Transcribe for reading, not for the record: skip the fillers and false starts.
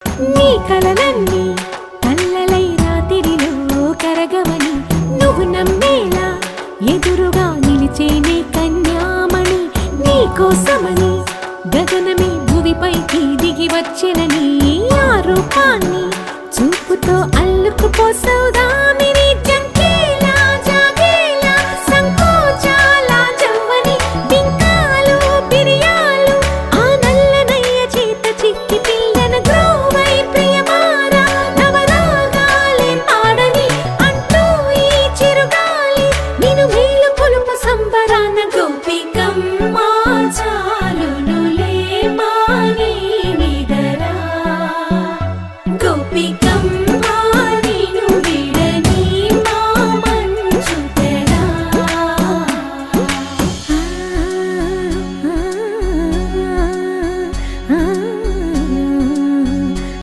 నీ కలలన్నీ కల్లలై రాత్రిలో కరగవని నువ్వు నమ్మేలా ఎదురుగా నిలిచేనే కన్యామణి. నీ కోసమని గగనమే భువిపైకి దిగి వచ్చినని ఆ రూపాన్ని చూపుతో అల్లుకుపోసౌదా.